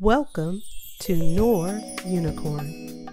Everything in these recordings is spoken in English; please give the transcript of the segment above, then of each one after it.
Welcome to Noir Unicorn.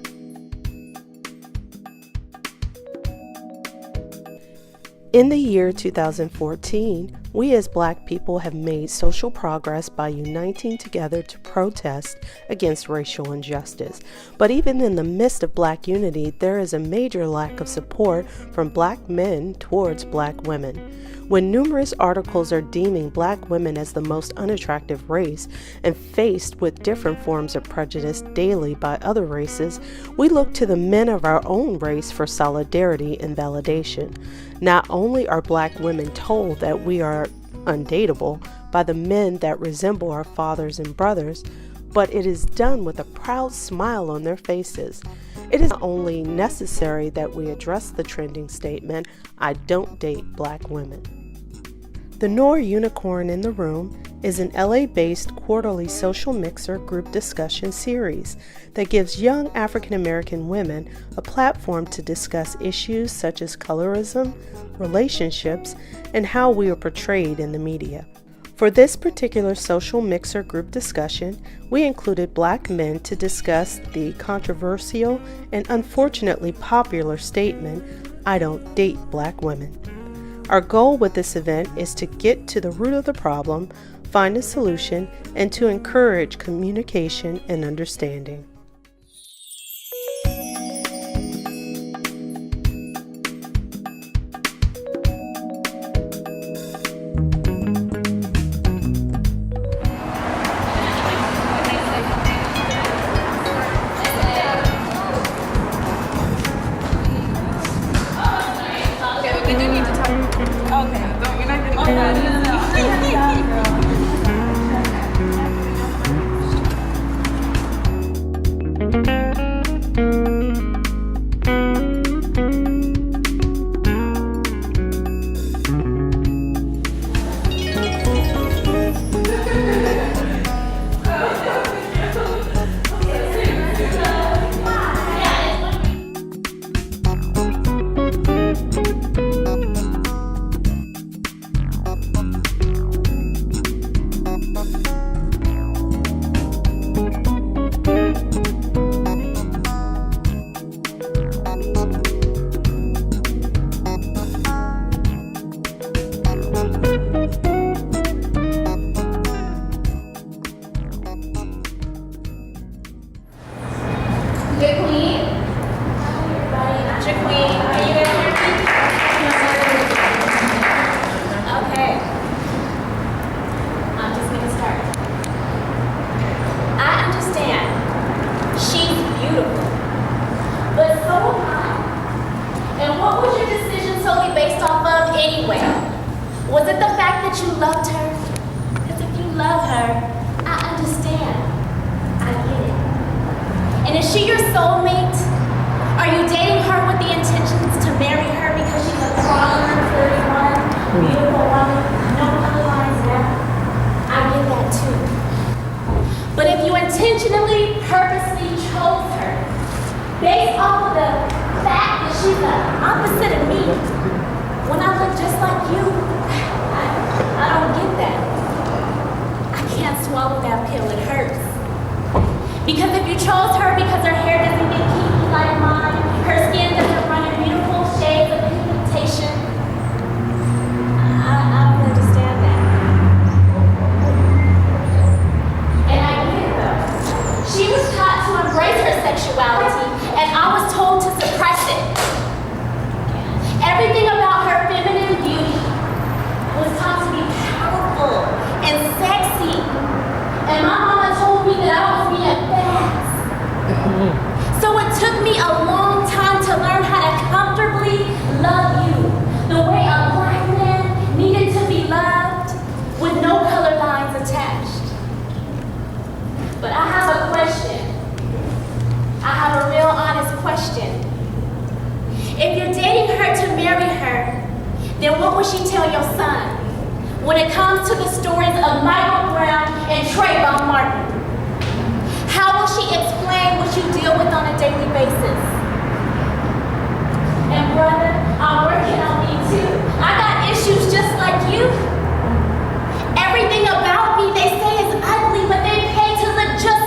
In the year 2014, we as Black people have made social progress by uniting together to protest against racial injustice. But even in the midst of Black unity, there is a major lack of support from Black men towards Black women. When numerous articles are deeming Black women as the most unattractive race and faced with different forms of prejudice daily by other races, we look to the men of our own race for solidarity and validation. Not only are Black women told that we are undateable by the men that resemble our fathers and brothers, but it is done with a proud smile on their faces. It is not only necessary that we address the trending statement, "I don't date Black women." The Noir Unicorn in the Room is an LA-based quarterly social mixer group discussion series that gives young African American women a platform to discuss issues such as colorism, relationships, and how we are portrayed in the media. For this particular social mixer group discussion, we included Black men to discuss the controversial and unfortunately popular statement, "I don't date Black women." Our goal with this event is to get to the root of the problem, find a solution, and to encourage communication and understanding. Was it the fact that you loved her? Because if you love her, I understand. I get it. And is she your soulmate? Are you dating her with the intentions to marry her because she's a baller, 31, beautiful woman, no other lines left? I get that too. But if you intentionally, purposely chose her, based off of the fact that she's the opposite of me, when I look just like you, I don't get that. I can't swallow that pill, it hurts. Because if you chose her because her hair doesn't get kinky like mine, her skin doesn't run in beautiful shades of pigmentation, I don't understand that. And I get it though. She was taught to embrace her sexuality, and I was told to suppress it. Everything about her feminine beauty was taught to be powerful and sexy. And my mama told me that I was being fast. So it took me a long time to learn how to comfortably love you the way a Black man needed to be loved, with no color lines attached. But I have a question. I have a real honest question. If you're dating her to marry her, then what will she tell your son when it comes to the stories of Michael Brown and Trayvon Martin? How will she explain what you deal with on a daily basis? And brother, I'm working on me too. I got issues just like you. Everything about me they say is ugly, but they pay to look just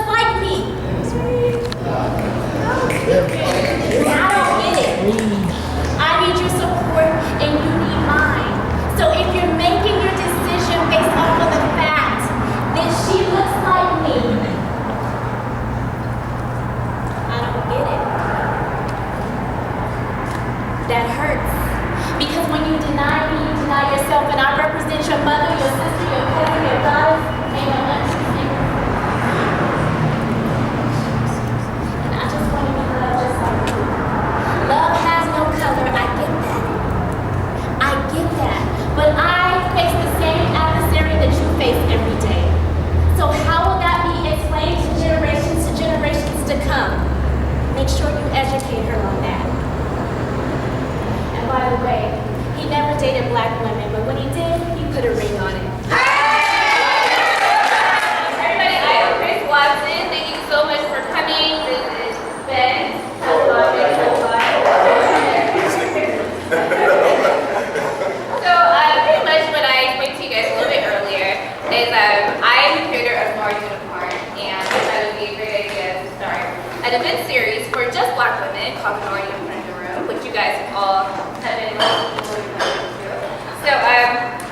an event series for just Black women called the Noir Unicorn in the Room, which you guys all have been listening to. So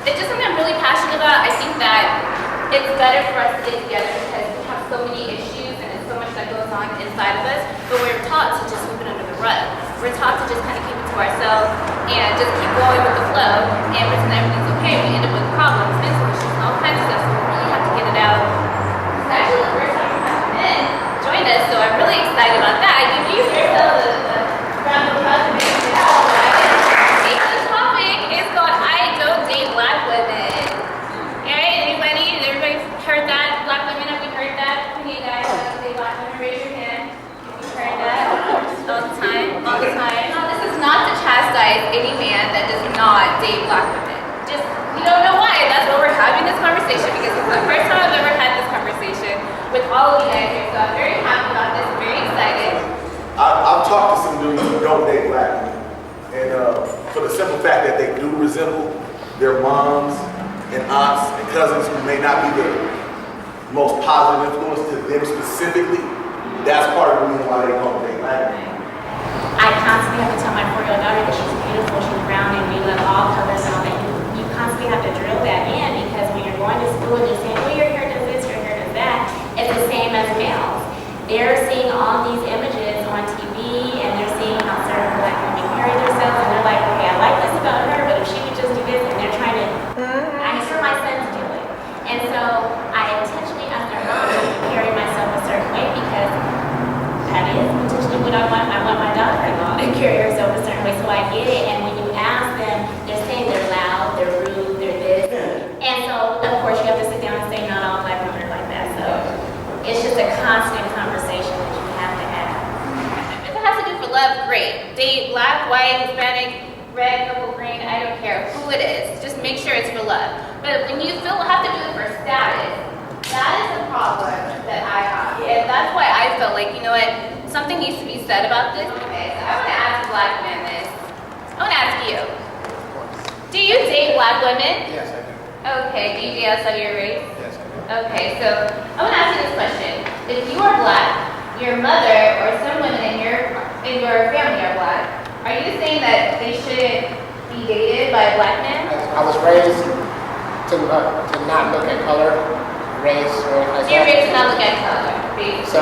it's just something I'm really passionate about. I think that it's better for us to get together because we have so many issues and there's so much that goes on inside of us, but we're taught to just sweep it under the rug. We're taught to just kind of keep it to ourselves and just keep going with the flow and pretend everything's okay. We end up with problems, mental issues, and all kinds of stuff, so we really have to get it out. It's actually the first time you have men join us, so I'm really excited about that. I give you yourself a round of applause to make it out. The topic is called I Don't Date Black Women. Alright, everybody's heard that? Black women, have we heard that? Okay, guys, I don't date black women, raise your hand. You've heard that all the time, all the time. No, this is not to chastise any man that does not date black women. Just, we don't know why. That's why we're having this conversation, because it's the first time I've ever had this conversation with all of you guys here, so I'm very happy about this, very excited. I've talked to some dudes who don't date black women, and for the simple fact that they do resemble their moms and aunts and cousins who may not be the most positive influence to them specifically, that's part of the reason why they don't date black women. I constantly have to tell my 4-year-old daughter that she's beautiful, she's rounded, we love all colors and all that. You constantly have to drill that in, because when you're going to school and you're saying, oh, your hair does this, your hair does that, it's the same as males. They're seeing all these images on TV, and they're seeing how certain black women carry themselves, and they're like, okay, I like this about her, but if she could just do this, and they're trying to, I need for my son to do it. And so I intentionally asked their mom to carry myself a certain way, because that is potentially what I want. I want my daughter-in-law to carry herself a certain way, so I get it. And when you ask them, they're saying they're loud, they're rude, they're this. And so, of course, you have to sit down and say not all black women are like that. So it's just a constant conversation that you have to have. If it has to do for love, great. Date black, white, Hispanic, red, purple, green, I don't care who it is. Just make sure it's for love. But when you have to do it for status, that is the problem that I have. And that's why I felt like, you know what, something needs to be said about this. Okay, so I want to ask black men this. I want to ask you. Do you date black women? Yes, I do. Okay, do you date outside of your race? Yes, I do. Okay, so I want to ask you this question. If you are black, your mother or some women in your family are black, are you saying that they shouldn't be dated by black men? I was raised to not look at color, race, or anything like So you're that. raised to not look at color, basically. So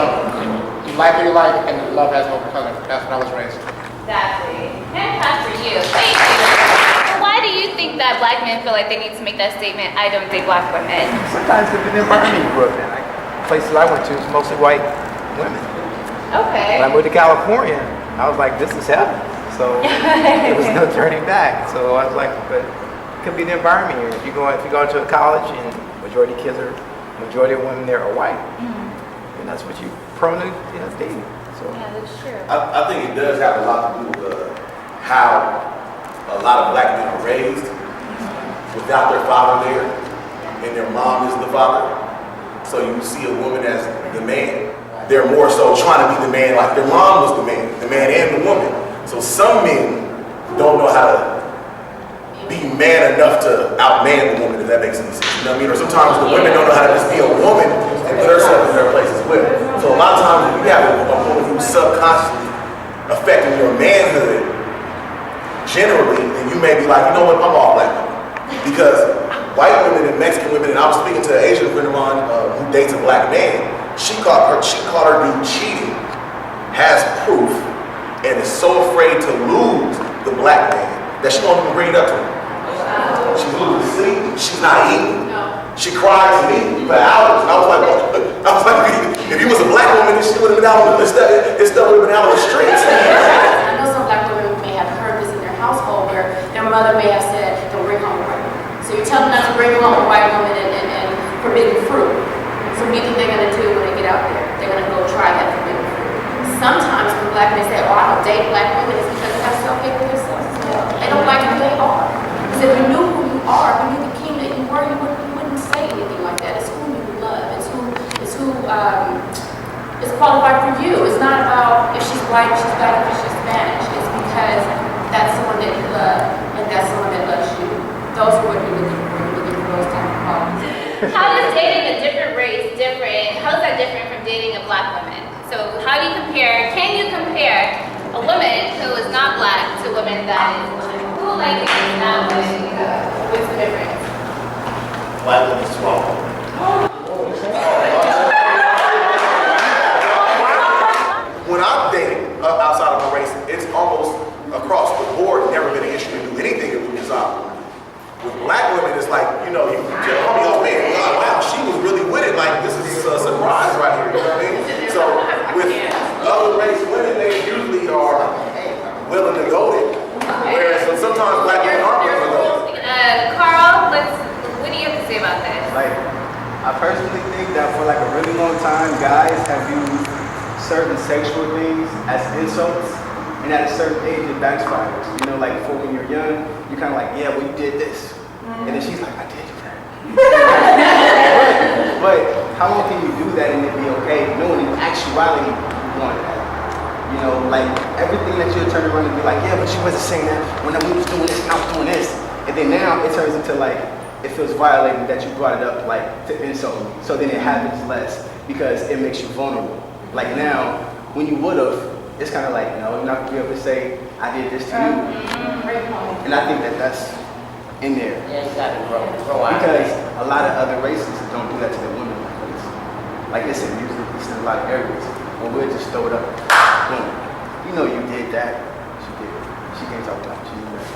you like who you like, and love has no color. That's what I was raised. Exactly. And that's for you. Thank you. Why do you think that black men feel like they need to make that statement, I don't date black women? Sometimes it's the environment you grew up in. Like places I went to, it's mostly white women. Okay. When I moved to California, I was like, this is heaven. So there was no turning back. So I was like, but it could be the environment here. If you go to a college and majority of women there are white, and that's what you prone to dating. So Yeah, that's true. I think it does have a lot to do with how a lot of black men are raised without their father there, and their mom is the father. So you see a woman as the man. They're more so trying to be the man, like their mom was the man and the woman. So some men don't know how to be man enough to outman the woman, if that makes any sense. You know what I mean? Or sometimes the women don't know how to just be a woman and put herself in her place as well. So a lot of times if you have a woman who's subconsciously affecting your manhood, generally, then you may be like, you know what, I'm all black women. Because white women and Mexican women, and I was speaking to an Asian friend of mine who dates a black man, she caught her dude cheating, has proof, and is so afraid to lose the black man that she won't even bring it up to him. She's losing sleep, she's not eating. She cried to me for hours, and I was like, if you was a black woman, she would have been out on the stuff would have been out on the streets. I know some black women may have heard this in their household where their mother may have said, don't bring home a white woman. So you tell them not to bring home a white woman and forbidden fruit. So what do you think they're going to do when they get out there? They're going to go try that forbidden fruit. Sometimes when black men say, oh, I don't date black women, it's because they have self-hate with themselves as well. They don't like who they are. Because if you knew who you are, if you knew the king that you were, you wouldn't say anything like that. It's who you love. It's who is qualified for you. It's not about if she's white, if she's black, if she's Spanish. It's because that's someone that you love, and that's someone that loves you. Those are what you're looking for. You're looking for those type of qualities. How is dating a different race different? How is that different from dating a black woman? So how do you compare, can you compare a woman who is not black to a woman that is black? Who like is not black? What's the difference? Black women swallow. When I'm dating outside of my race, it's almost across the board never been an issue to do anything that we desire. With black women, it's like, you know, you tell me, oh man, wow, she was really with it. Like, this is a surprise right here, you know what I mean? So with other race women, they usually are willing to go there. Whereas sometimes black women aren't willing to go there. Carl, what do you have to say about that? Like, I personally think that for like a really long time, guys have used certain sexual things as insults, and at a certain age it backfires. You know, like before when you're young, you're kind of like, yeah, well you did this, and then she's like, I did that. but how long can you do that and it be okay, knowing in actuality you wanted that? You know, like everything that you'll turn around and be like, yeah, but you wasn't saying that when we was doing this and I was doing this, and then now it turns into like, it feels violating that you brought it up like to insult me. So then it happens less because it makes you vulnerable. Like now, when you would've, it's kind of like, no, you're not gonna be able to say, I did this to you. And I think that that's in there. Yeah, you gotta grow out. Because a lot of other races don't do that to their women like this. Like it's in music, it's in a lot of areas. When we'll just throw it up, boom. You know you did that. She did it. She can't talk about it. She did that.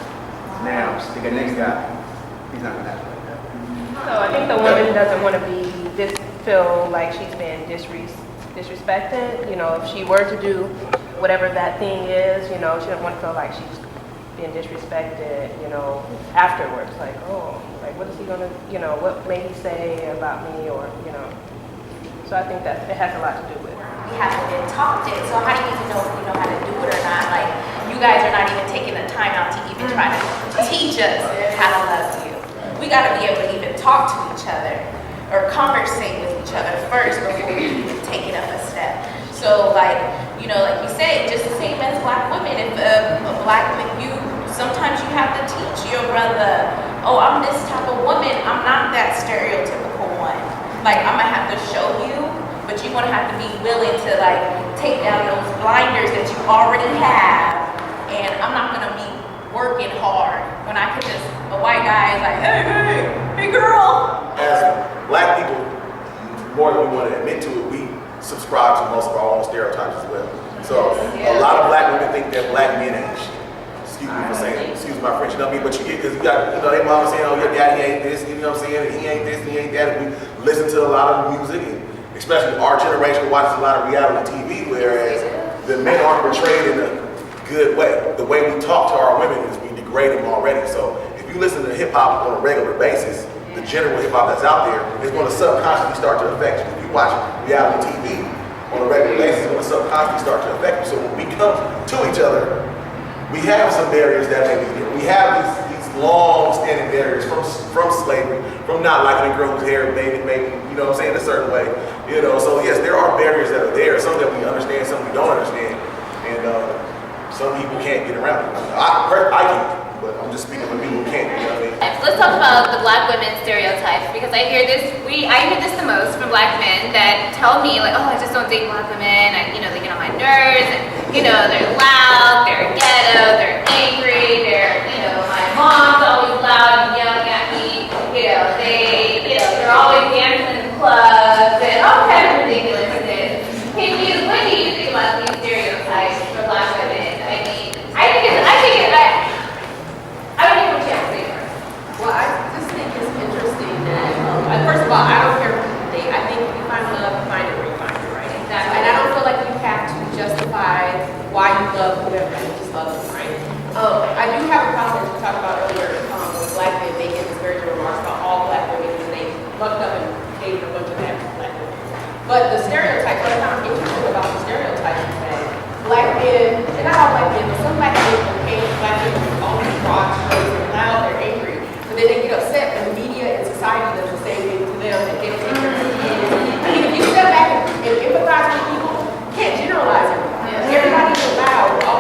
Now, the next guy, he's not gonna have it like that. So I think the woman doesn't want to feel like she's been disrespected. You know, if she were to do whatever that thing is, you know, she doesn't want to feel like she's being disrespected, you know, afterwards. Like, oh, like what is he gonna, you know, what may he say about me, or, you know. So I think that it has a lot to do with it. We haven't been taught it, so how do you even know if we know how to do it or not? Like, you guys are not even taking the time out to even try to teach us how to love you. We gotta be able to even talk to each other or conversate with each other first before we even take it up a step. So like, you know, like you say, just the same as black women, if a black woman, sometimes you have to teach your brother, oh, I'm this type of woman, I'm not that stereotypical one. Like, I'm gonna have to show you, but you're gonna have to be willing to like take down those blinders that you already have, and I'm not gonna be working hard when I could just, a white guy is like, hey girl. As black people, more than we want to admit to it, we subscribe to most of our own stereotypes as well. So a lot of black women think that black men ain't shit. Excuse me for saying, excuse my French, you know what I mean? But you get, because you got, you know, they mama saying, oh, your daddy ain't this, you know what I'm saying? He ain't this, he ain't that. And we listen to a lot of music, and especially our generation watches a lot of reality TV, whereas the men aren't portrayed in a good way. The way we talk to our women is we degrade them already. So if you listen to hip hop on a regular basis, the general hip hop that's out there is going to subconsciously start to affect you. If you watch reality TV on a regular basis, it's going to subconsciously start to affect you. So when we come to each other, we have some barriers that may be there. We have these long-standing barriers from slavery, from not liking a girl whose hair maybe, you know what I'm saying, a certain way. You know, so yes, there are barriers that are there. Some that we understand, some we don't understand, and some people can't get around it. I can't. But I'm just speaking for people who can't, you know what I mean? Let's talk about the black women stereotypes, because I hear this the most from black men that tell me like, oh, I just don't date black women, you know, they get on my nerves, and you know, they're loud, they're ghetto, they're angry, you know, my mom's always loud and yelling at me, you know, they're always dancing in clubs, and all kinds of ridiculousness. What do you think about these stereotypes for black women? I mean, I don't even know what you have to say first. Well, I just think it's interesting that, first of all, I don't care who you date. I think if you find love, find it where you find it, right? Exactly. And I don't feel like you have to justify why you love whoever, you just love them, right? I do have a problem, as we talked about earlier, with black men making this very remarks about all black women, and they lucked up and dated a bunch of black women. But the stereotype, what I found interesting about the stereotype is that black men, and not all black men, but some black men became black men with all these broad strokes, they're loud, they're angry. But then they get upset when the media and society does the same thing to them, and they don't take care of their kids. I mean, if you step back and empathize with people, you can't generalize everybody. Everybody is loud. All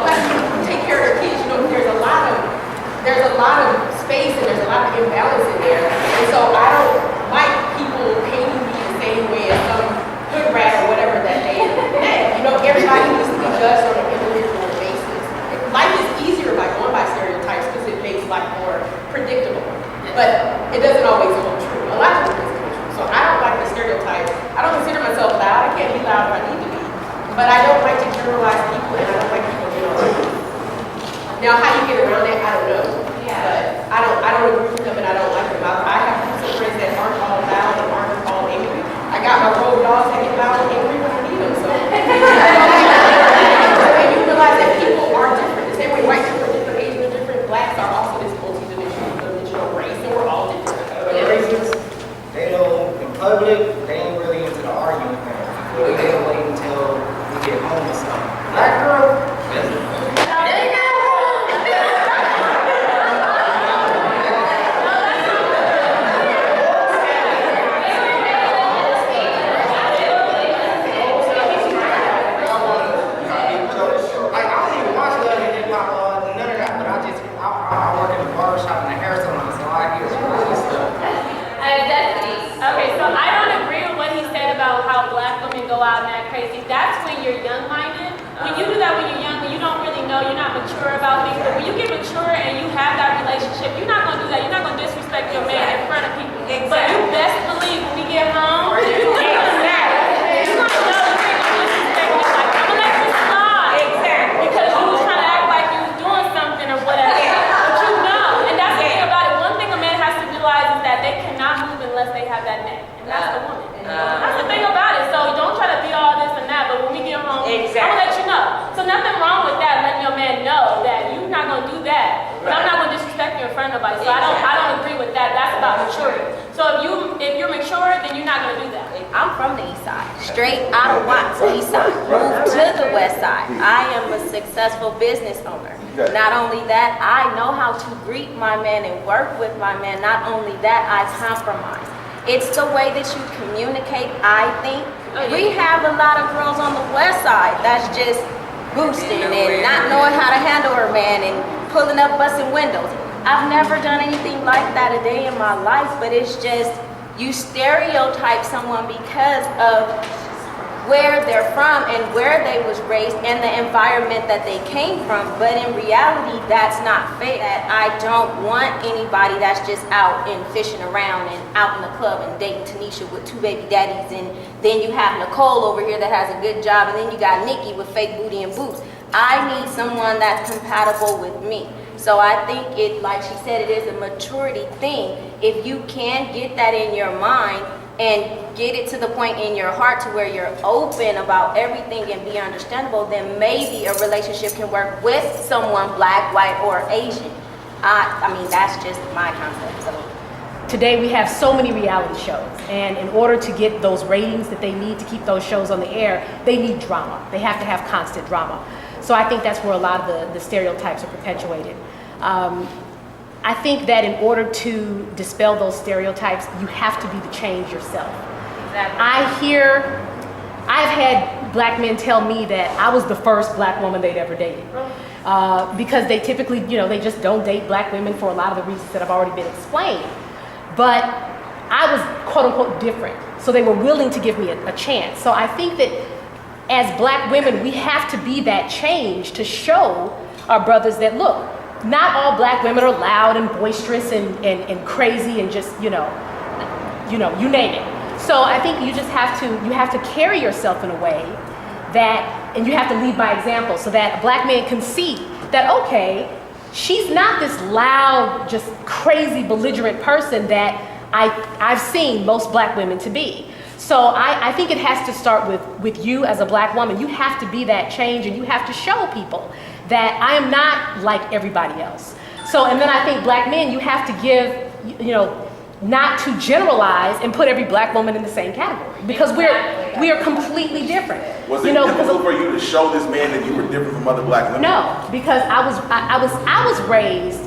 loud if I need to be. But I don't like to generalize people, and I don't like people generalizing. Now, how you get around it, I don't know. But I don't agree with them, and I don't like them. I have some friends that aren't all loud and aren't all angry. I got my road dogs that get loud and angry when I need them. So, and you realize that people are different. The same way white people are different, Asians are different, blacks are also this multi-dimensional race, and we're all different. Races, they don't, in public, they ain't really into the argument thing. They don't wait until we get home or something. Black girl, You're not mature about things, but when you get mature and you have that relationship, you're not gonna do that. You're not gonna disrespect your man in front of people. Exactly. But you best believe when we get home, you're gonna know you ain't gonna disrespect me. Like, I'm gonna let you slide. Exactly. Because you was trying to act like you was doing something or whatever. But you know. And that's the thing about it. One thing a man has to realize is that they cannot move unless they have that neck. And that's the woman. That's the thing about it. So don't try to be all this and that, but when we get home, I'm gonna let you know. So nothing wrong with that, letting your man know that you're not gonna do that. But I'm not gonna disrespect you in front of nobody. So I don't agree with that. That's about maturity. So if you're mature, then you're not gonna do that. I'm from the east side, straight out of Watts, east side, moved to the west side. I am a successful business owner. Not only that, I know how to greet my man and work with my man. Not only that, I compromise. It's the way that you communicate, I think. We have a lot of girls on the west side that's just boosting and not knowing how to handle her man and pulling up, busting windows. I've never done anything like that a day in my life, but it's just you stereotype someone because of where they're from and where they was raised and the environment that they came from. But in reality, that's not fair. That I don't want anybody that's just out and fishing around and out in the club and dating Tanisha with 2 baby daddies, and then you have Nicole over here that has a good job, and then you got Nikki with fake booty and boobs. I need someone that's compatible with me. So I think it, like she said, it is a maturity thing. If you can get that in your mind and get it to the point in your heart to where you're open about everything and be understandable, then maybe a relationship can work with someone black, white, or Asian. I mean, that's just my concept. So. Today we have so many reality shows, and in order to get those ratings that they need to keep those shows on the air, they need drama. They have to have constant drama. So I think that's where a lot of the stereotypes are perpetuated. I think that in order to dispel those stereotypes, you have to be the change yourself. Exactly. I've had black men tell me that I was the first black woman they'd ever dated. Because they typically, they just don't date black women for a lot of the reasons that have already been explained. But I was quote unquote different. So they were willing to give me a chance. So I think that as black women, we have to be that change to show our brothers that, look, not all black women are loud and boisterous and crazy and just, you name it. So I think you just have to carry yourself in a way that, and you have to lead by example so that a black man can see that, okay, she's not this loud, just crazy, belligerent person that I've seen most black women to be. So I think it has to start with you as a black woman. You have to be that change, and you have to show people that I am not like everybody else. So, and then I think black men, you have to give, not to generalize and put every black woman in the same category, because we are completely different. Was it difficult for you to show this man that you were different from other black women? No, because I was raised,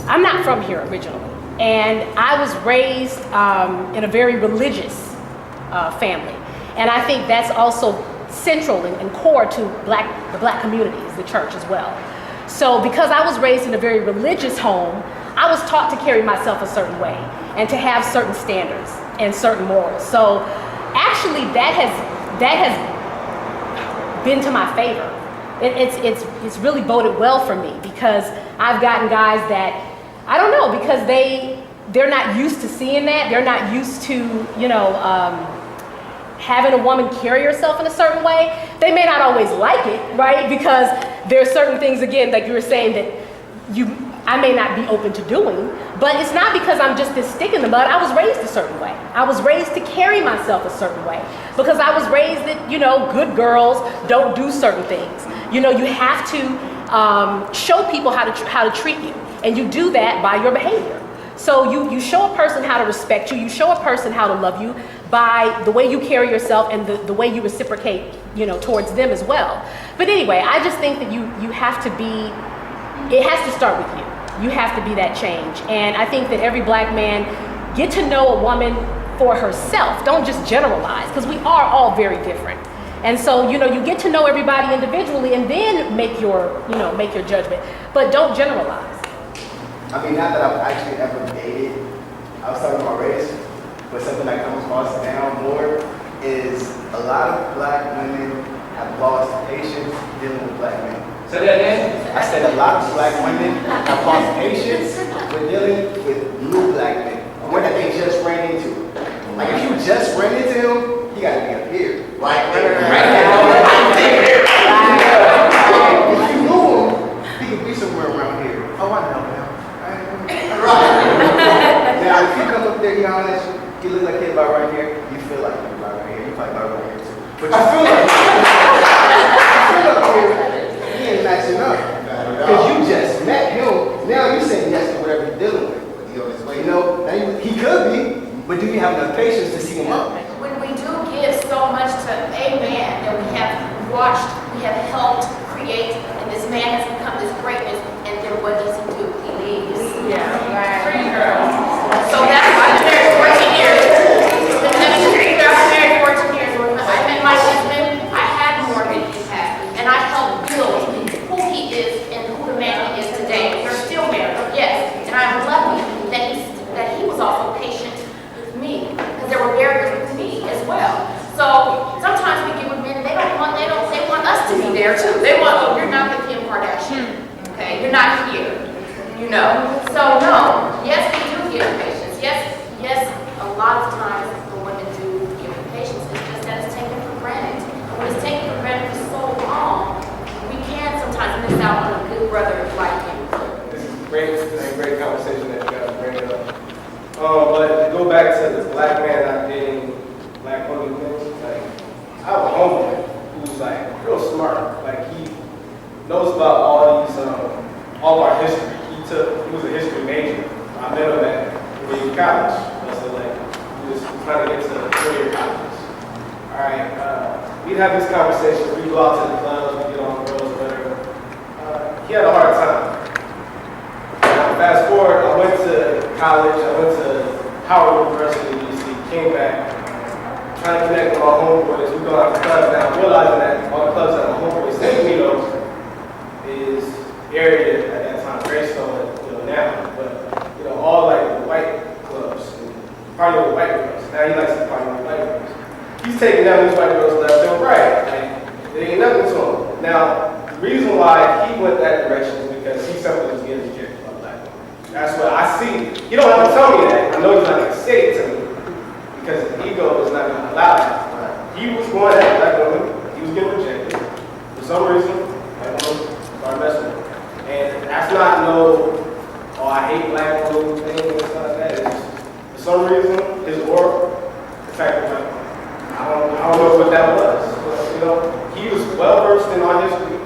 I'm not from here originally, and I was raised in a very religious family. And I think that's also central and core to the black communities, the church as well. So because I was raised in a very religious home, I was taught to carry myself a certain way and to have certain standards and certain morals. So actually that has been to my favor. It's really boded well for me, because I've gotten guys that, I don't know, because they're not used to seeing that. They're not used to, having a woman carry herself in a certain way. They may not always like it, right? Because there are certain things, again, like you were saying, that I may not be open to doing, but it's not because I'm just this stick in the mud. I was raised a certain way. I was raised to carry myself a certain way because I was raised that, good girls don't do certain things. You have to show people how to treat you, and you do that by your behavior. So you show a person how to respect you, you show a person how to love you by the way you carry yourself and the way you reciprocate, towards them as well. But anyway, I just think that you have to be, it has to start with you. You have to be that change. And I think that every black man, get to know a woman for herself. Don't just generalize, because we are all very different. And so, you get to know everybody individually and then make your judgment. But don't generalize. I mean, not that I've actually ever dated outside of my race, but something that comes across now more is a lot of black women have lost patience dealing with black men. Say that again? I said a lot of black women have lost patience with dealing with new black men, one that they just ran into. Like if you just ran into him, he gotta be up here. Right now. If you knew him, he could be somewhere around here. Oh, I know him. Now, if you come up there, he holler at you look like he's about right here, you feel like you're about right here, you probably about right here too. But you feel like up here, he ain't matching up. Because you just met him, now you saying yes to whatever you're dealing with. Now he could be, but do you have enough patience to see him up? When we do give so much to a man that we have watched, we have helped create, and this man has become this greatness, and then what does he do? He leaves. Yeah, right. Pretty girl. So that's why I've been married 14 years. I've been married 14 years. When I met my husband, I had more than he had, and I helped build who he is and who the man he is today. We're still married, yes, and I'm lucky that he was also patient with me, because there were barriers with me as well. So sometimes we get with men and they want us to be there too. They want, oh, you're not the Kim Kardashian. Okay, you're not here. So no, yes, we do give patience. Yes, a lot of times the women do give patience. It's just that it's taken for granted. And when it's taken for granted for so long, we can sometimes miss out on a good brother like you. This is a great conversation that you guys are bringing up. But to go back to the black man not dating black women thing, like I have a homeboy who's like real smart. Like he knows about all these all of our history. He was a history major. I met him at community college. So like he was trying to get to 4-year college. Alright, we'd have these conversations, we go out to the clubs, we get on the roads, whatever. He had a hard time. Fast forward, I went to college, I went to Howard University in DC, came back, trying to connect with my homeboys. We go out to clubs now, realizing that all the clubs that my homeboys sent me though is area at that time, Greystone, now, but all like the white clubs, party with white girls. Now he likes to party with white girls. He's taking down these white girls left and right. Like, there ain't nothing to him. Now, the reason why he went that direction is because he simply was getting rejected by black women. That's what I see. He don't have to tell me that. I know he's not going to say it to me because his ego is not going to allow that. He was going at black women. He was getting rejected. For some reason, black women started messing with him. And that's not oh, I hate black women thing and stuff like that. It's just, for some reason, his aura attracted black women. I don't know what that was. But, he was well versed in our history.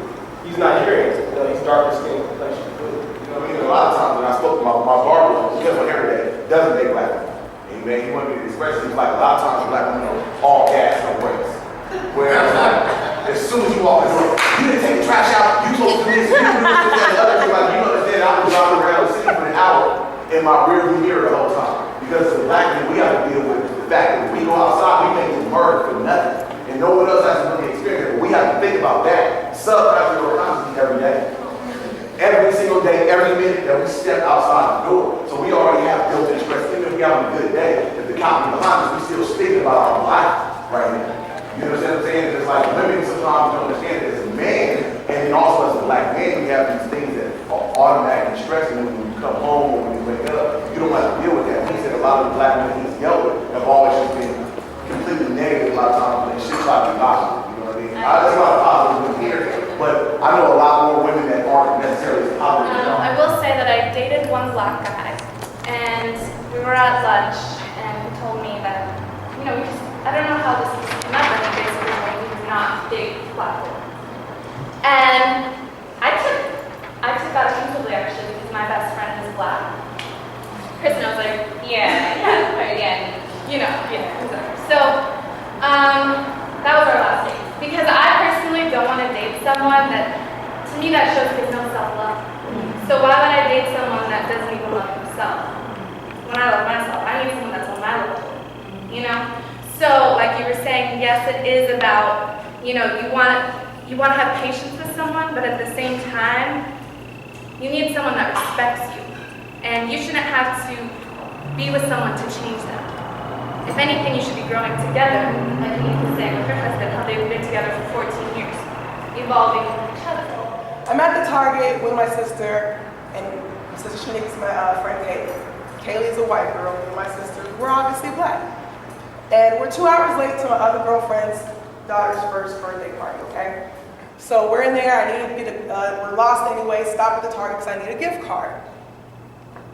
He's not hearing it. He's darker skinned complexion. A lot of times when I spoke to my barber, he doesn't hear that doesn't date black women. Amen. He wanted me to express it. Like a lot of times black women are all gas, no brakes. Whereas like, as soon as you walk in the door, you didn't take the trash out, you supposed to do this, you do this, and the other thing. Like, you understand, I've been driving around sitting for an hour in my rearview mirror the whole time. Because as a black man, we have to deal with the fact that when we go outside, we may get murdered for nothing. And no one else has to really experience it. But we have to think about that subconsciously every day. Every single day, every minute that we step outside the door. So we already have built-in stress. Even if we have a good day, if the cop is behind us, we're still speaking about our life right now. You understand what I'm saying? It's like women sometimes don't understand that as a man, and then also as a black man, we have these things that are automatically stressing when you come home or when you wake up. You don't have to deal with that. He said a lot of the black men he's dealt with have always just been completely negative. lot of times when they should try to be positive. You know what I mean? There's a lot of positive women here, but I know a lot more women that aren't necessarily as positive. I will say that I dated one black guy, and we were at lunch, and he told me that, I don't know how this came up, but he basically told me he did not date black women. And I took that offensively, actually, because my best friend is black. Kristen was like, yeah, again, exactly. So, that was our last date. Because I personally don't want to date someone that, to me, that shows he has no self-love. So why would I date someone that doesn't even love himself? When I love myself, I need someone that's on my level, So, like you were saying, yes, it is about, you want to have patience with someone, but at the same time, you need someone that respects you. And you shouldn't have to be with someone to change them. If anything, you should be growing together, like you was saying with her husband, how they've been together for 14 years, evolving with each other. I'm at the Target with my sister, and my sister Shanique is my friend Kaylee. Kaylee is a white girl, and my sister, we're obviously black. And we're 2 hours late to my other girlfriend's daughter's first birthday party, okay? So we're in there, we're lost anyway, stop at the Target because I need a gift card.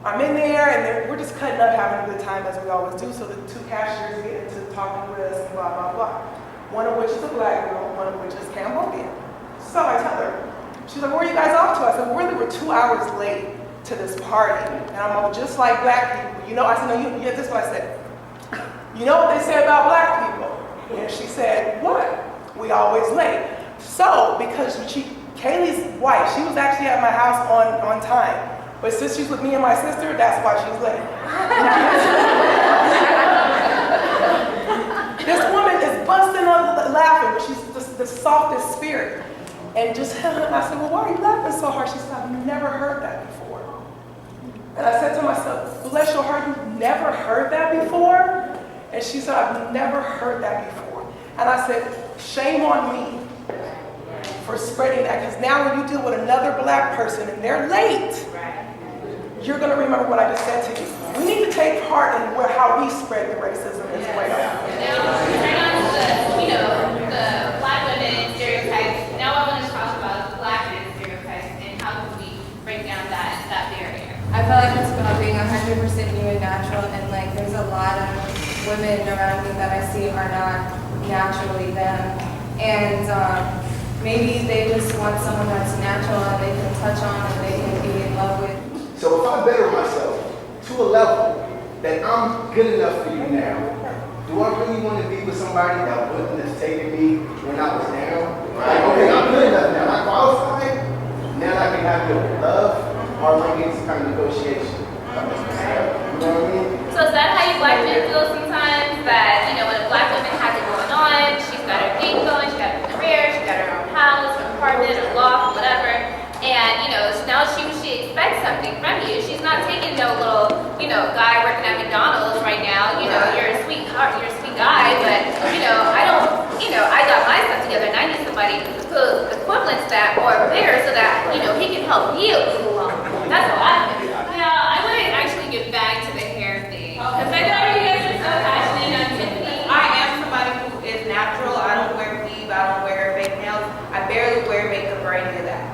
I'm in there, and we're just cutting up, having a good time as we always do. So the two cashiers get into talking with us, and blah, blah, blah. One of which is a black girl, one of which is Cambodian. So I tell her, she's like, where are you guys off to? I said, we're 2 hours late to this party. And I'm all, just like black people. I said, no, this is what I said. You know what they say about black people? And she said, what? We always late. So, because Kaylee's white, she was actually at my house on time. But since she's with me and my sister, that's why she's late. This woman is busting up laughing, but she's the softest spirit. And I said, well, why are you laughing so hard? She said, I've never heard that before. And I said to myself, bless your heart, you've never heard that before? And she said, I've never heard that before. And I said, shame on me for spreading that, because now when you deal with another black person and they're late, you're going to remember what I just said to you. We need to take part in how we spread the racism as well. Now, turn on to the black women stereotypes. Now I want to talk about black men stereotypes and how can we break down that barrier. I feel like it's about being 100% you and natural, and there's a lot of women around me that I see are not naturally them. And maybe they just want someone that's natural and they can touch on and they can be in love with. So if I better myself to a level that I'm good enough for you now, do I really want to be with somebody that wouldn't have taken me when I was down? Like, okay, I'm good enough now. I qualified. Now I can have your love, or I get some kind of negotiation. You know what I mean? So is that how you black men feel sometimes? That, when a black woman has it going on, she's got her thing going, she's got her career, she's got her own house, her apartment, her loft, whatever. And, now she expects something from you. She's not taking no little, guy working at McDonald's right now. You're a sweet guy, but, I got my stuff together and I need somebody who's equivalent to that or bigger so that, he can help you move along. That's how I feel. Yeah, I want to actually get back to the hair thing. Because I know you guys are so passionate on Tiffany. I am somebody who is natural. I don't wear weave. I don't wear fake nails. I barely wear makeup or any of that.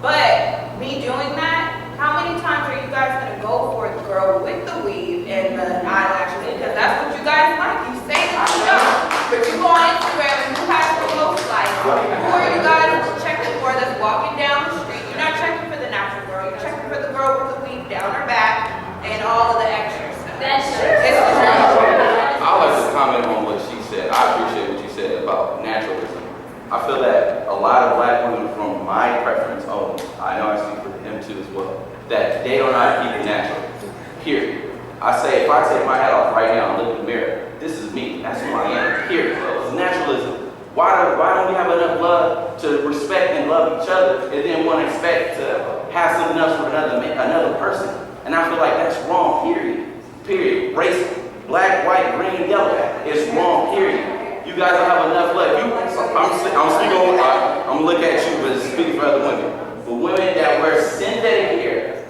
But me doing that, how many times are you guys going to go for the girl with the weave and the eyelashes? Because that's what you guys like. You say I know. But you go on Instagram and you have what it looks like. Who are you guys checking for that's walking down the street? You're not checking for the natural girl. You're checking for the girl with the weave down her back and all of the extra stuff. That's true. It's true. I'd like to comment on what she said. I appreciate what you said about naturalism. I feel that a lot of black women, from my preference, I know I speak for them too as well, that they don't know how to keep it natural. Period. I say, if I take my hat off right now and look in the mirror, this is me. That's who I am. Period. It's naturalism. Why don't we have enough love to respect and love each other and then want to expect to have something else for another person? And I feel like that's wrong. Period. Race, black, white, green, and yellow. It's wrong. Period. You guys don't have enough love. I'm gonna look at you, but speaking for other women. For women that wear synthetic hair,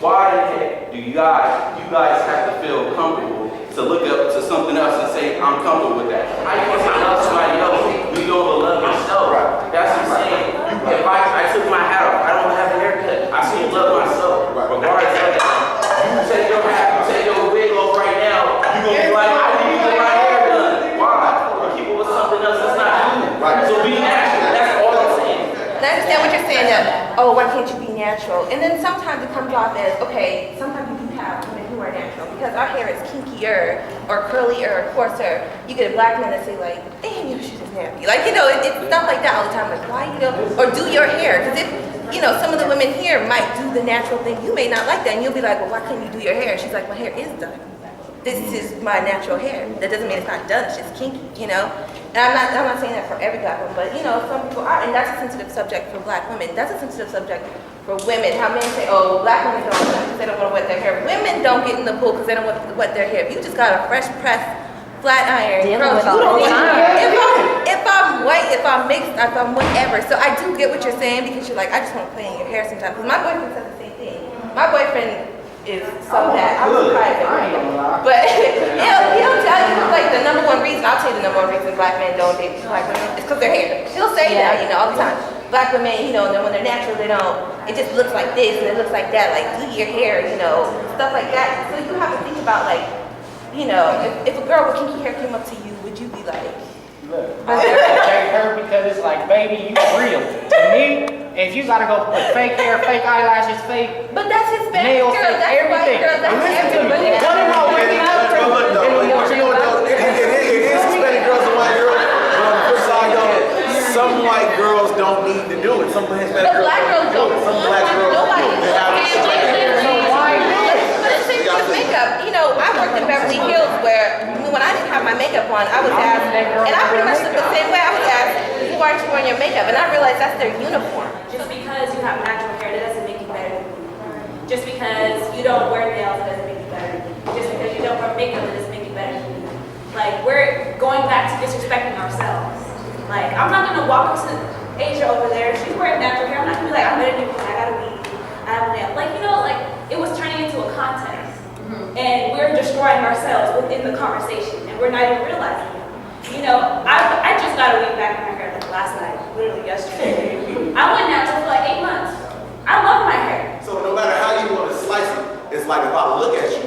why the heck do you guys have to feel comfortable to look up to something else and say, I'm comfortable with that. How you gonna love somebody else when you don't love yourself? That's what I'm saying. If I took my hat off, I don't have a haircut, I still love myself. Regardless of that. You take your hat, you take your wig off right now, you're gonna be like, I need to get my hair done. Why? You keep it with something else that's not you. So be natural. That's all I'm saying. And I understand what you're saying that, oh, why can't you be natural? And then sometimes it comes off as, okay, sometimes you do have women who are natural because our hair is kinkier or curlier or coarser. You get a black man that say like, damn, your shit is nappy. Like, you know, it's stuff like that all the time. Like, why you don't, or do your hair? Because if, you know, some of the women here might do the natural thing. You may not like that. And you'll be like, well, why couldn't you do your hair? She's like, my hair is done. This is my natural hair. That doesn't mean it's not done, it's just kinky, you know? And I'm not saying that for every black woman, but you know, some people are, and that's a sensitive subject for black women. That's a sensitive subject for women. How men say, oh, black women don't because they don't want to wet their hair. Women don't get in the pool because they don't want to wet their hair. If you just got a fresh pressed flat iron, girl, you don't want if I'm white, if I'm mixed, if I'm whatever. So I do get what you're saying because you're like, I just want to play in your hair sometimes. Because my boyfriend says the same thing. My boyfriend is so that I'm surprised at him. But he'll tell you like the number one reason, I'll tell you the number one reason black men don't date black women is because their hair. He'll say that, you know, all the time. Black women, you know, when they're natural, they don't, it just looks like this and it looks like that, like do your hair, you know, stuff like that. So you have to think about like, you know, if a girl with kinky hair came up to you, would you be like, look, I date her because it's like, baby, you real. To me, if you gotta go with fake hair, fake eyelashes, fake but that's his best nails, girl, fake that's everything. white girl, that's everybody. But you know what though, it is Hispanic girls and white girls. But on the flip side though, some white girls don't need to do it. Some Hispanic But black girls don't. Some black girls Nobody. do. They have But it's the same thing with makeup. You know, I worked in Beverly Hills where when I didn't have my makeup on, I was asked, and I pretty much looked the same way. I was asked, who aren't you wearing your makeup? And I realized that's their uniform. Just because you have natural hair, that doesn't make you better than me. Just because you don't wear nails, it doesn't make you better than me. Just because you don't wear makeup, it doesn't make you better than me. Like, we're going back to disrespecting ourselves. Like, I'm not gonna walk up to Asia over there, she's wearing natural hair, I'm not gonna be like, I'm better than you, I gotta be, I have a nail. Like, you know, like, it was turning into a contest. And we're destroying ourselves within the conversation, and we're not even realizing it. You know, I just got a week back in my hair like last night, literally yesterday. I went natural for like 8 months. I love my hair. So no matter how you want to slice it, it's like if I look at you,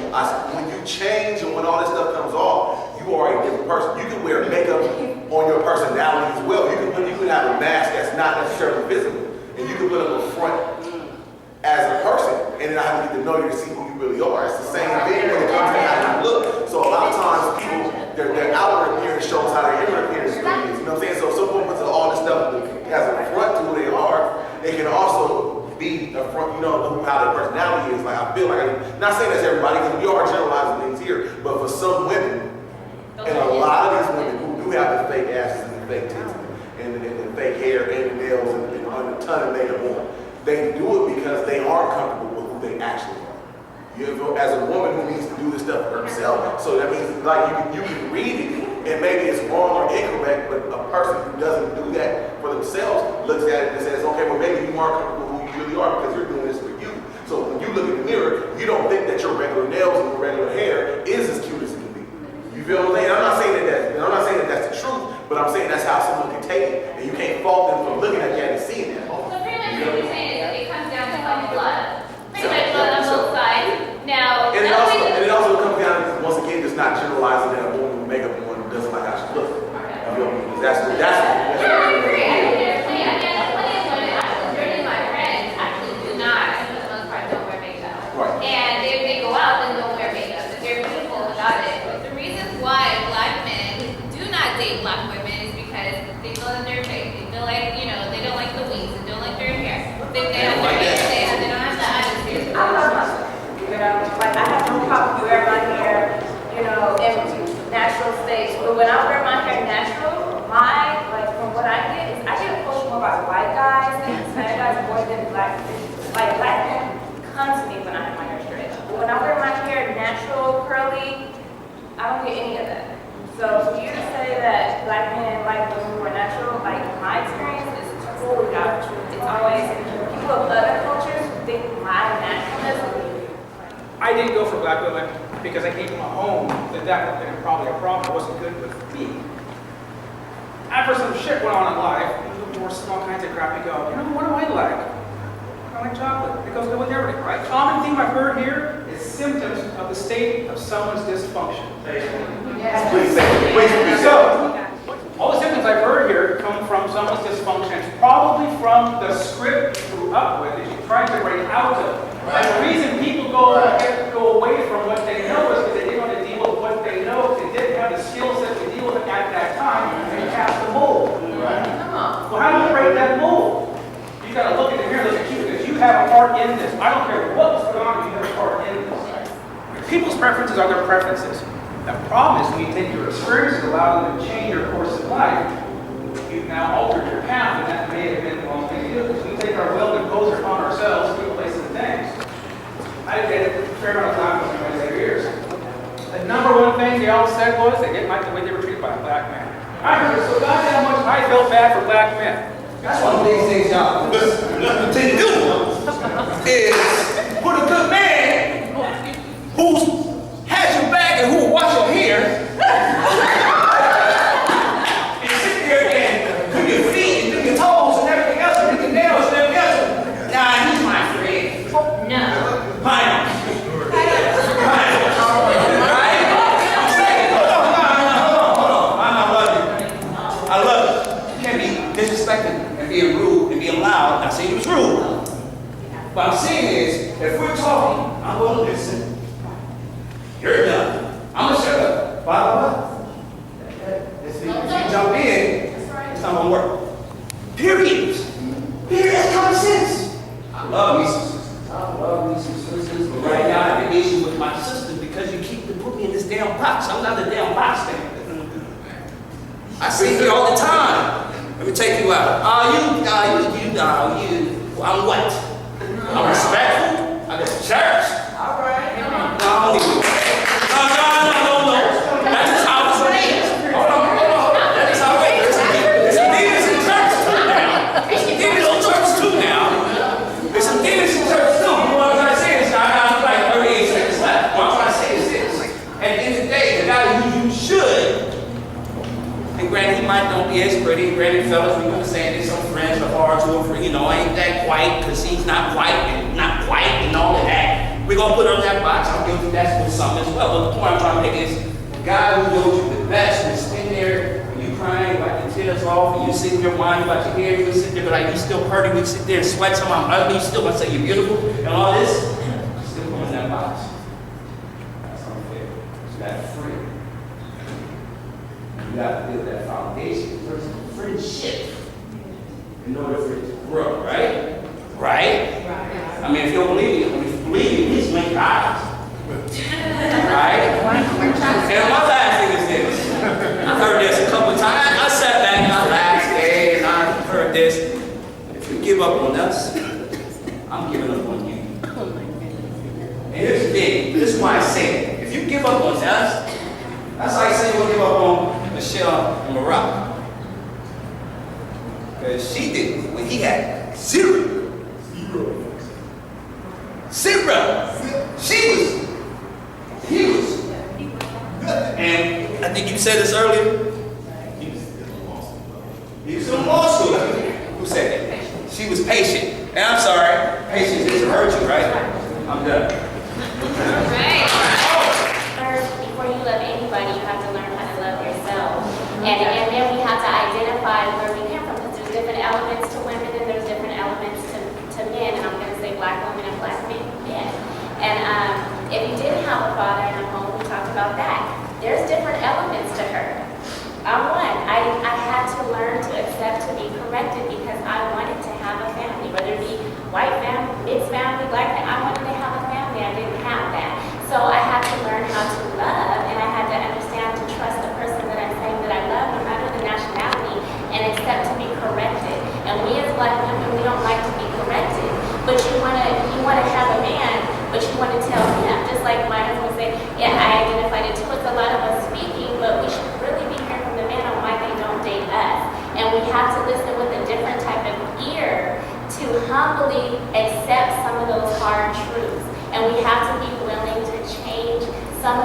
when you change and when all this stuff comes off, you are a different person. You can wear makeup on your personality as well. You can have a mask that's not necessarily visible, and you can put up a front as a person, and then I have to get to know you to see who you really are. It's the same thing when it comes to how you look. So a lot of times people, their outer appearance shows how their inner appearance really is. You know what I'm saying? So if someone puts all this stuff as a front to who they are, it can also be a front, you know, how their personality is. Like I feel like, I'm not saying that's everybody, because we are generalizing things here, but for some women, and a lot of these women who do have the fake asses and the fake tits and the fake hair and the nails and a ton of makeup on, they do it because they aren't comfortable with who they actually are. You know, as a woman who needs to do this stuff for herself, so that means like you can read it, and maybe it's wrong or incorrect, but a person who doesn't do that for themselves looks at it and says, okay, well maybe you aren't comfortable with who you really are because you're doing this for you. So when you look in the mirror, you don't think that your regular nails and your regular hair is as cute as it can be. You feel what I'm saying? I'm not saying that that's the truth, but I'm saying that's how someone can take it, and you can't fault them for looking at you and seeing that. So pretty much what you're saying is it comes down to like blood. Pretty much blood on both sides. Now, and it also comes down to, once again, just not generalizing that a woman with makeup on doesn't like how she looks. You feel me? That's I agree. I can understand. I mean, plenty of women, majority of my friends actually do not, for the most part, don't wear makeup. Right. And if they go out, then they'll wear makeup. But they're beautiful without it. But the reasons why black men do not date black women is because they feel that they're fake. They feel like, you know, they don't like the wigs, they don't like their hair. They don't have their hair, they don't have the attitude. I love myself. You know, like I have no problem wearing my hair, you know, in natural states. But when I wear my hair natural, like from what I get is I get approached more by white guys and Hispanic guys more than black men. Like black men come to me when I have my hair straight. But when I wear my hair natural, curly, I don't get any of that. So for you to say that black men like women who are natural, like my experience is totally not true. It's always people of other cultures who think my naturalness. I didn't go for black women. because I came from a home that would have been probably a problem. It wasn't good with me. After some shit went on in life, more small kinds of crap, you go, you know, what do I like? I like chocolate. It goes good with everything, right? Common theme I've heard here is symptoms of the state of someone's dysfunction. Yes. Please say it. So, all the symptoms I've heard here come from someone's dysfunction. It's probably from the script you grew up with that you tried to break out of. And the reason people go away from what they know is because they didn't want to deal with what they know. They didn't have the skill set to deal with it at that time, and they cast the mold. Well, how do you break that mold? You got to look at the mirror, look at you, because you have a part in this. I don't care what's going on, you have a part in this. People's preferences are their preferences. The problem is when you take your experiences and allow them to change your course of life, you've now altered your path, and that may have been the wrong thing to do. Because we take our will and impose it upon ourselves to places and things. I did a fair amount of time with my later years. The number one thing they all said was they didn't like the way they were treated by a black man. I heard so goddamn much I felt bad for black men. That's one of these things y'all listen to do is put a good man who has your back and who will wash your hair and sit there and do your feet and do your toes and everything else and do your nails and everything else. Nah, he's my friend. No. Fine. Disrespecting and being rude and being loud. Not saying he was rude. What I'm saying is, if we're talking, I'm going to listen. You're done. I'm going to shut up. Blah, blah, blah. If you jump in, it's not going to work. Period. Period. That's common sense. I love me some sisters. I love me some sisters. But right now, I have an issue with my sisters because you keep putting me in this damn box. I'm not a damn box thing. I see you all the time. Let me take you out. I'm what? I'm respectful. I go to church. All right. No. That's just how it's raised. Hold on. That is how it is. There's some demons in church too now. There's some demons in church too now. There's some demons in church too. What I'm trying to say is, I have like 38 seconds left. What I'm trying to say is this. At the end of the day, the guy who you should. And granted, he might not be as pretty. Granted, fellas, we were saying there's some friends are hard to him for, ain't that white because he's not white and all of that. We're going to put her in that box. I'm guilty that's with something as well. But the point I'm trying to make is the guy who knows you the best will stand there and you crying, wipe your tears off, and you sitting there whining about your hair, you sit there, but like you still hurting, you sit there and sweat, somehow I'm ugly, you still want to say you're beautiful, and all this, still going in that box. That's unfair. You got free. You got to build that foundation first of friendship in order for it to grow, right? Right? I mean, if you don't believe me, please blink your eyes. Right? And my last thing is this. I've heard this a couple of times. I sat back and I laughed and I heard this. If you give up on us, I'm giving up on you. And here's the thing. This is why I say it. If you give up on us, that's like saying we'll give up on Michelle in Morocco. Because she did when he had zero. He was. And I think you said this earlier. He was in law school. Who said that? She was patient. And I'm sorry, patience is a virtue, right? I'm done. Right. First, before you love anybody, you have to learn how to love yourself. And then we have to identify where we came from, because there's different elements to women and there's different elements to men. And I'm going to say black women and black men. And if you didn't have a father in a home, we talked about that. There's different elements to her. I'm one. I had to learn to accept to be corrected because I wanted to have a family, whether it be white family, mixed family, black family. I wanted to have a family. I didn't have that. So I had to learn how to love, and I had to understand to trust the person that I'm saying that I love, no matter the nationality, and accept to be corrected. And we as black women, we don't like to be corrected. But you wanna have a man, but you want to tell him, just like my husband said, yeah, I identified it too. It's a lot of us speaking, but we should really be hearing from the men on why they don't date us. And we have to listen with a different type of ear to humbly accept some of those hard truths. And we have to be willing to change some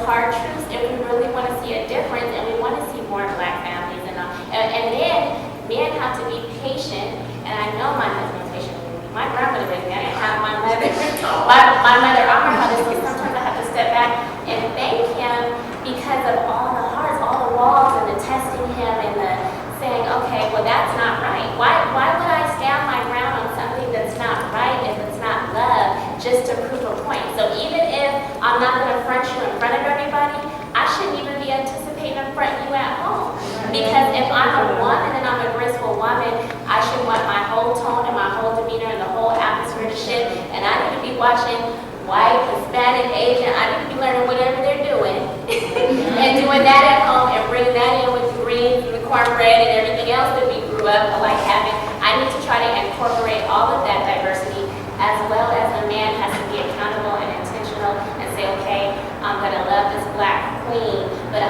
hard truths if we really want to see a difference and we want to see more black families and all. And then men have to be patient, and I know my husband's patient. My grandmother was, I didn't have my mother. my mother, I'm her mother, so sometimes I have to step back and thank him because of all the hearts, all the walls, and the testing him and the saying, okay, well that's not right. Why would I stand my ground on something that's not right if it's not love, just to prove a point? So even if I'm not going to front you in front of everybody, I shouldn't even be anticipating to front you at home. Because if I'm a woman and I'm a graceful woman, I should want my whole tone and my whole demeanor and the whole atmosphere to shift. And I need to be watching white, Hispanic, Asian. I need to be learning whatever they're doing and doing that at home and bringing that in with the greens and the cornbread and everything else that we grew up like having. I need to try to incorporate all of that diversity, as well as the man has to be accountable and intentional and say, okay, I'm going to love this black queen, but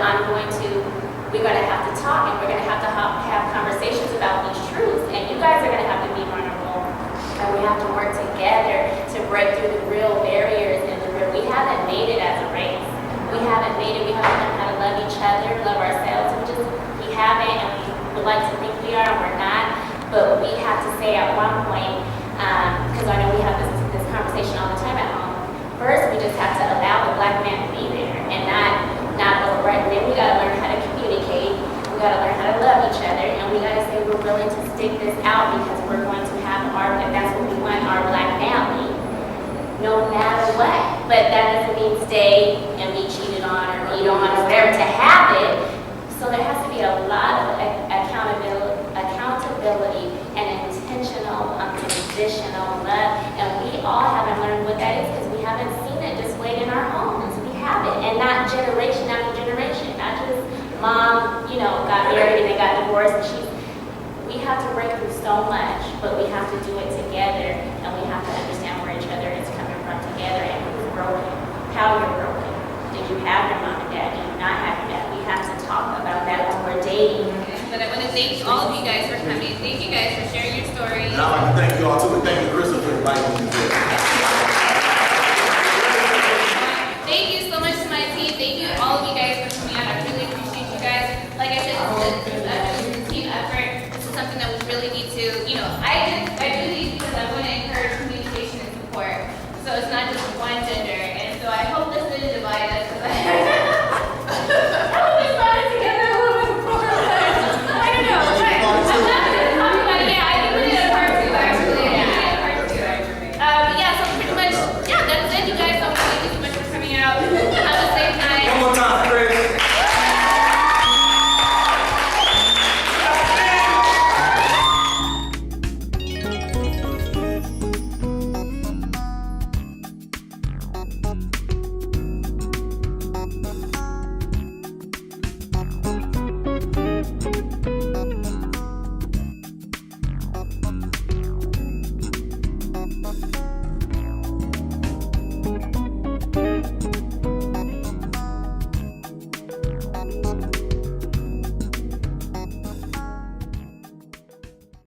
we're going to have to talk and we're going to have conversations about these truths. And you guys are going to have to be vulnerable. And we have to work together to break through the real barriers and we haven't made it as a race. We haven't made it. We haven't learned how to love each other, love ourselves. We haven't, and we would like to think we are, and we're not. But we have to say at one point, because I know we have this conversation all the time at home. First, we just have to allow the black man to be there and not override. And then we got to learn how to communicate. We got to learn how to love each other, and we got to say we're willing to stick this out because we're going to have if that's what we want, our black family, no matter what. But that doesn't mean stay and be cheated on or beat on or whatever to have it. So there has to be a lot of accountability and intentional, unconditional love. And we all haven't learned what that is because we haven't seen it displayed in our homes. We haven't, and not generation after generation. Not just mom, got married and they got divorced. And we have to break through so much, but we have to do it together, and we have to understand where each other is coming from together and who's broken, how you're broken. Did you have your mom and dad? Did you not have your dad? We have to talk about that when we're dating. But I want to thank all of you guys for coming. Thank you guys for sharing your stories. And I'd like to thank you all too, and thank you, Crystal, for inviting me today. Thank you so much to my team. Thank you all of you guys for coming out. I really appreciate you guys. Like I said, this is a team effort. This is something that we really need to, I do these because I want to encourage communication and support. So it's not just